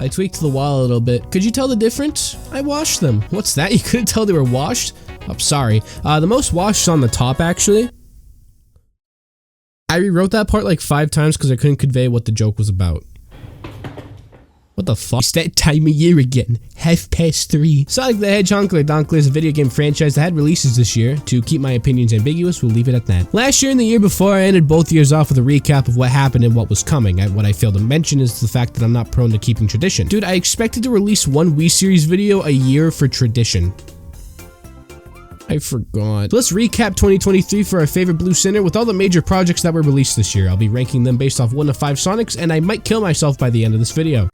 I tweaked the wall a little bit. Could you tell the difference? I washed them. What's that? You couldn't tell they were washed? Oh, sorry. The most washed is on the top, actually. I rewrote that part like 5 times because I couldn't convey what the joke was about. What the fuck? It's that time of year again. 3:30. Sonic the Hedgehog is a video game franchise that had releases this year. To keep my opinions ambiguous, we'll leave it at that. Last year and the year before, I ended both years off with a recap of what happened and what was coming. What I failed to mention is the fact that I'm not prone to keeping tradition. Dude, I expected to release one Wii Series video a year for tradition. I forgot. So let's recap 2023 for our favorite Blue Center with all the major projects that were released this year. I'll be ranking them based off 1 to 5 Sonics, and I might kill myself by the end of this video.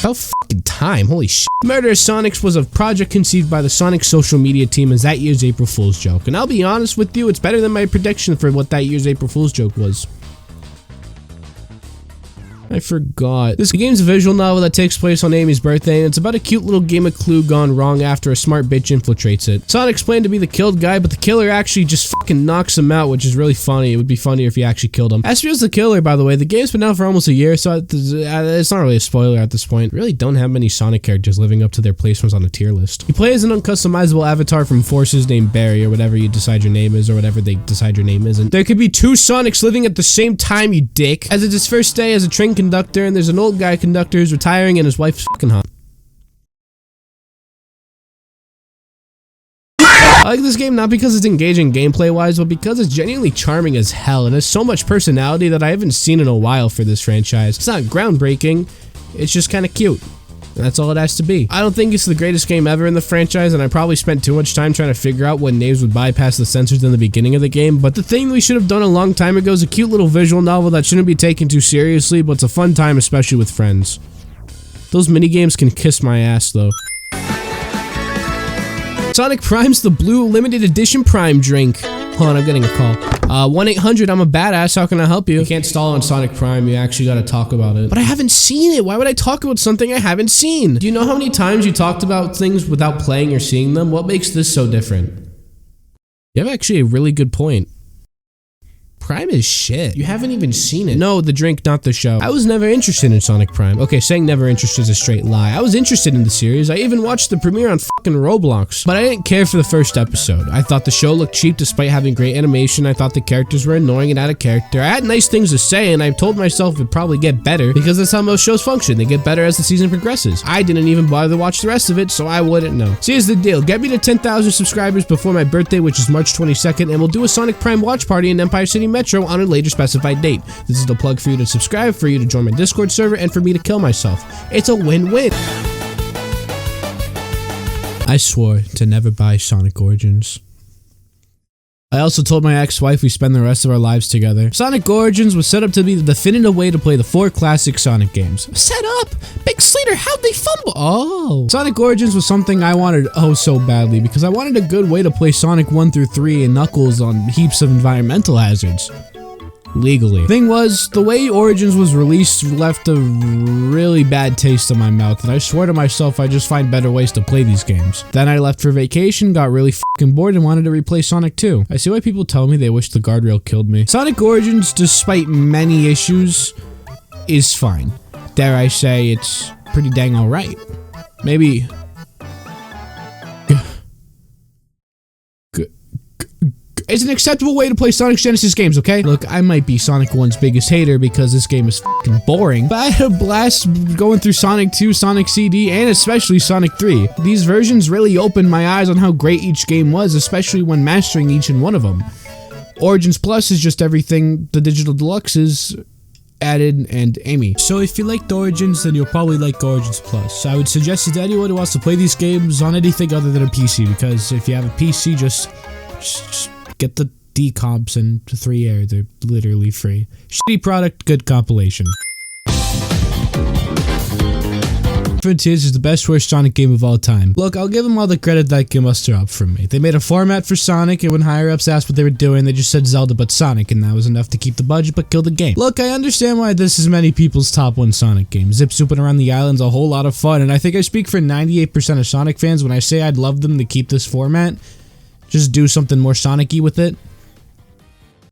About fucking time, holy shit. Murderous Sonics was a project conceived by the Sonic social media team as that year's April Fool's joke. And I'll be honest with you, it's better than my prediction for what that year's April Fool's joke was. I forgot. This game's a visual novel that takes place on Amy's birthday, and it's about a cute little game of Clue gone wrong after a smart bitch infiltrates it. Sonic's planned to be the killed guy, but the killer actually just fucking knocks him out, which is really funny. It would be funnier if he actually killed him. As for the killer, by the way, the game's been out for almost a year, so it's not really a spoiler at this point. Really don't have many Sonic characters living up to their placements on the tier list. You play as an uncustomizable avatar from Forces named Barry, or whatever you decide your name is, or whatever they decide your name isn't. There could be 2 Sonics living at the same time, you dick. As it's his first day as a train conductor, and there's an old guy conductor who's retiring and his wife's fucking hot. I like this game not because it's engaging gameplay wise, but because it's genuinely charming as hell and has so much personality that I haven't seen in a while for this franchise. It's not groundbreaking, it's just kind of cute. And that's all it has to be. I don't think it's the greatest game ever in the franchise, and I probably spent too much time trying to figure out what names would bypass the censors in the beginning of the game, but the thing we should have done a long time ago is a cute little visual novel that shouldn't be taken too seriously, but it's a fun time, especially with friends. Those minigames can kiss my ass, though. Sonic Prime's the blue limited edition Prime drink. Hold on, I'm getting a call. 1-800, I'm a badass, how can I help you? You can't stall on Sonic Prime, you actually gotta talk about it. But I haven't seen it, why would I talk about something I haven't seen? Do you know how many times you talked about things without playing or seeing them? What makes this so different? You have actually a really good point. Prime is shit. You haven't even seen it. No, the drink, not the show. I was never interested in Sonic Prime. Okay, saying never interested is a straight lie. I was interested in the series. I even watched the premiere on fucking Roblox. But I didn't care for the first episode. I thought the show looked cheap despite having great animation. I thought the characters were annoying and out of character. I had nice things to say, and I told myself it'd probably get better because that's how most shows function. They get better as the season progresses. I didn't even bother to watch the rest of it, so I wouldn't know. So here's the deal. Get me to 10,000 subscribers before my birthday, which is March 22nd, and we'll do a Sonic Prime watch party in Empire City Metro on a later specified date. This is the plug for you to subscribe, for you to join my Discord server, and for me to kill myself. It's a win-win. I swore to never buy Sonic Origins. I also told my ex-wife we spend the rest of our lives together. Sonic Origins was set up to be the definitive way to play the 4 classic Sonic games. Set up? bigsleeter, how'd they fumble? Oh. Sonic Origins was something I wanted oh so badly because I wanted a good way to play Sonic 1 through 3 and Knuckles on heaps of environmental hazards. Legally. Thing was, the way Origins was released left a really bad taste in my mouth, and I swore to myself I'd just find better ways to play these games. Then I left for vacation, got really fucking bored, and wanted to replay Sonic 2. I see why people tell me they wish the guardrail killed me. Sonic Origins, despite many issues, is fine. Dare I say, it's pretty dang alright. Maybe... It's an acceptable way to play Sonic Genesis games, okay? Look, I might be Sonic 1's biggest hater because this game is fucking boring, but I had a blast going through Sonic 2, Sonic CD, and especially Sonic 3. These versions really opened my eyes on how great each game was, especially when mastering each and one of them. Origins Plus is just everything the Digital Deluxes added and Amy. So if you liked Origins, then you'll probably like Origins Plus. I would suggest it to anyone who wants to play these games on anything other than a PC, because if you have a PC, just get the decomps and 3 air, they're literally free. Shitty product, good compilation. Frontiers is the best worst Sonic game of all time. Look, I'll give them all the credit that can muster up from me. They made a format for Sonic, and when higher-ups asked what they were doing, they just said Zelda but Sonic, and that was enough to keep the budget but kill the game. Look, I understand why this is many people's top 1 Sonic game. Zip-zooping around the island's a whole lot of fun, and I think I speak for 98% of Sonic fans when I say I'd love them to keep this format. Just do something more Sonic-y with it.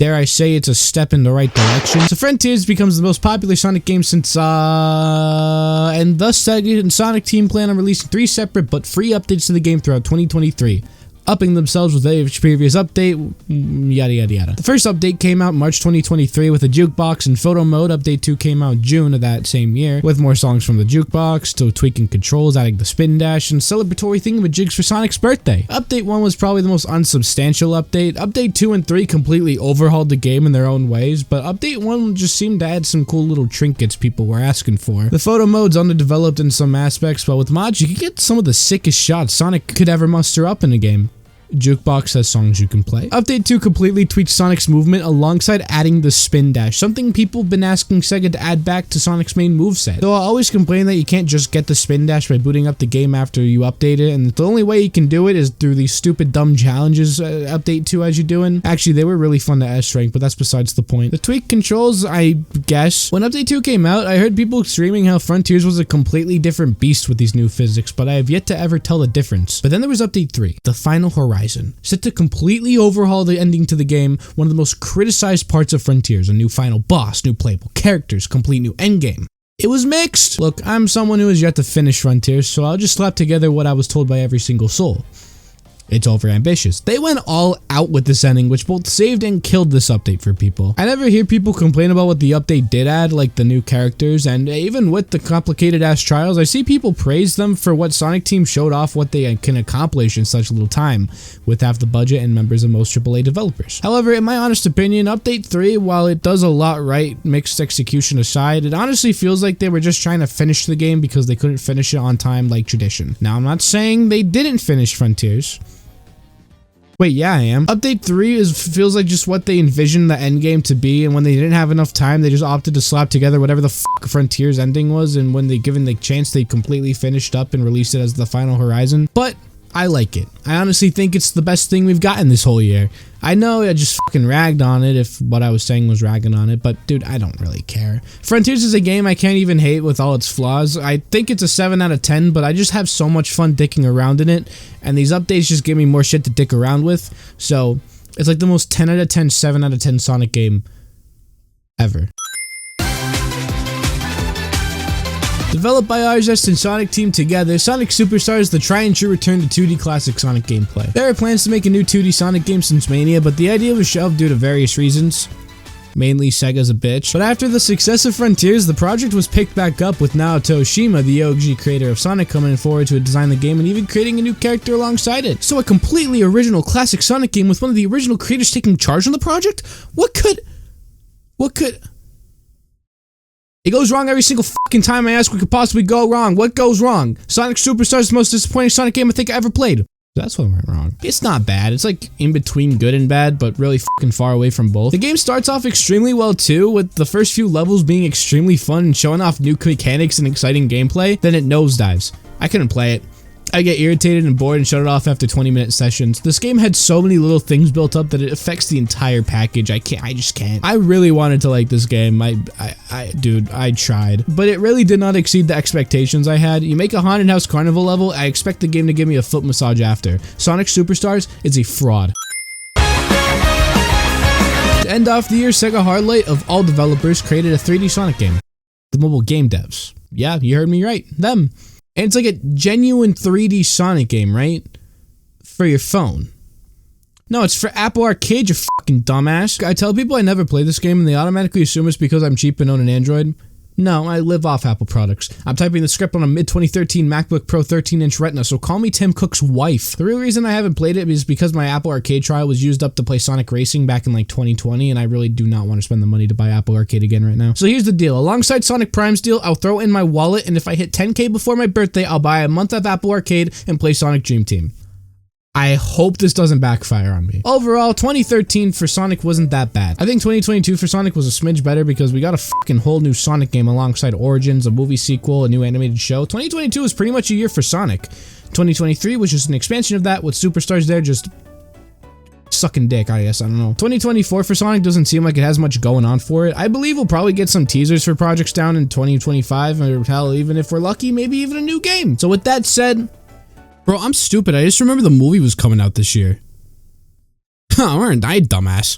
Dare I say it's a step in the right direction. So Frontiers becomes the most popular Sonic game since, and thus Sega and Sonic Team plan on releasing 3 separate but free updates to the game throughout 2023. Upping themselves with each previous update, yada yada yada. The first update came out March 2023 with a jukebox and photo mode. Update 2 came out June of that same year with more songs from the jukebox, still tweaking controls, adding the spin dash, and celebratory thingamajigs for Sonic's birthday. Update 1 was probably the most unsubstantial update. Update 2 and 3 completely overhauled the game in their own ways, but update 1 just seemed to add some cool little trinkets people were asking for. The photo mode's underdeveloped in some aspects, but with mods you can get some of the sickest shots Sonic could ever muster up in a game. Jukebox has songs you can play. Update 2 completely tweaked Sonic's movement alongside adding the spin dash, something people have been asking Sega to add back to Sonic's main moveset. Though I always complain that you can't just get the spin dash by booting up the game after you update it, and the only way you can do it is through these stupid dumb challenges update 2 as you're doing. Actually, they were really fun to S-rank, but that's besides the point. The tweaked controls, I guess. When update 2 came out, I heard people screaming how Frontiers was a completely different beast with these new physics, but I have yet to ever tell the difference. But then there was update 3, the final horizon. Set to completely overhaul the ending to the game, one of the most criticized parts of Frontiers, a new final boss, new playable characters, complete new endgame. It was mixed. Look, I'm someone who has yet to finish Frontiers, so I'll just slap together what I was told by every single soul. It's overambitious. They went all out with this ending, which both saved and killed this update for people. I never hear people complain about what the update did add, like the new characters, and even with the complicated ass trials, I see people praise them for what Sonic Team showed off what they can accomplish in such little time, with half the budget and members of most AAA developers. However, in my honest opinion, update 3, while it does a lot right, mixed execution aside, it honestly feels like they were just trying to finish the game because they couldn't finish it on time like tradition. Now, I'm not saying they didn't finish Frontiers. Wait, yeah, I am. Update 3 feels like just what they envisioned the endgame to be, and when they didn't have enough time, they just opted to slap together whatever the fuck Frontiers ending was, and when they given the chance, they completely finished up and released it as the final horizon. But I like it. I honestly think it's the best thing we've gotten this whole year. I know I just fucking ragged on it if what I was saying was ragging on it, but dude, I don't really care. Frontiers is a game I can't even hate with all its flaws. I think it's a 7 out of 10, but I just have so much fun dicking around in it, and these updates just give me more shit to dick around with, so it's like the most 10 out of 10, 7 out of 10 Sonic game ever. Developed by RZest and Sonic Team together, Sonic Superstars is the try-and-true return to 2D classic Sonic gameplay. There are plans to make a new 2D Sonic game since Mania, but the idea was shelved due to various reasons. Mainly Sega's a bitch. But after the success of Frontiers, the project was picked back up with Naoto Oshima, the OG creator of Sonic, coming forward to design the game and even creating a new character alongside it. So a completely original classic Sonic game with one of the original creators taking charge on the project? What could... It goes wrong every single fucking time I ask what could possibly go wrong. What goes wrong? Sonic Superstars is the most disappointing Sonic game I think I ever played. That's what went wrong. It's not bad. It's like in between good and bad, but really fucking far away from both. The game starts off extremely well too, with the first few levels being extremely fun and showing off new mechanics and exciting gameplay. Then it nosedives. I couldn't play it. I get irritated and bored and shut it off after 20-minute sessions. This game had so many little things built up that it affects the entire package. I just can't. I really wanted to like this game. Dude, I tried. But it really did not exceed the expectations I had. You make a Haunted House Carnival level, I expect the game to give me a foot massage after. Sonic Superstars is a fraud. To end off the year, Sega Hardlight, of all developers, created a 3D Sonic game. The mobile game devs. Yeah, you heard me right. Them. And it's like a genuine 3D Sonic game, right? For your phone. No, it's for Apple Arcade, you fucking dumbass. I tell people I never play this game and they automatically assume it's because I'm cheap and own an Android. No, I live off Apple products. I'm typing the script on a mid-2013 MacBook Pro 13-inch Retina, so call me Tim Cook's wife. The real reason I haven't played it is because my Apple Arcade trial was used up to play Sonic Racing back in like 2020, and I really do not want to spend the money to buy Apple Arcade again right now. So here's the deal. Alongside Sonic Prime's deal, I'll throw it in my wallet, and if I hit 10K before my birthday, I'll buy a month of Apple Arcade and play Sonic Dream Team. I hope this doesn't backfire on me. Overall, 2013 for Sonic wasn't that bad. I think 2022 for Sonic was a smidge better because we got a fucking whole new Sonic game alongside Origins, a movie sequel, a new animated show. 2022 was pretty much a year for Sonic. 2023 was just an expansion of that with Superstars there just sucking dick, I guess. I don't know. 2024 for Sonic doesn't seem like it has much going on for it. I believe we'll probably get some teasers for projects down in 2025, or hell, even if we're lucky, maybe even a new game. So with that said, bro, I'm stupid. I just remember the movie was coming out this year. Huh, weren't I, dumbass?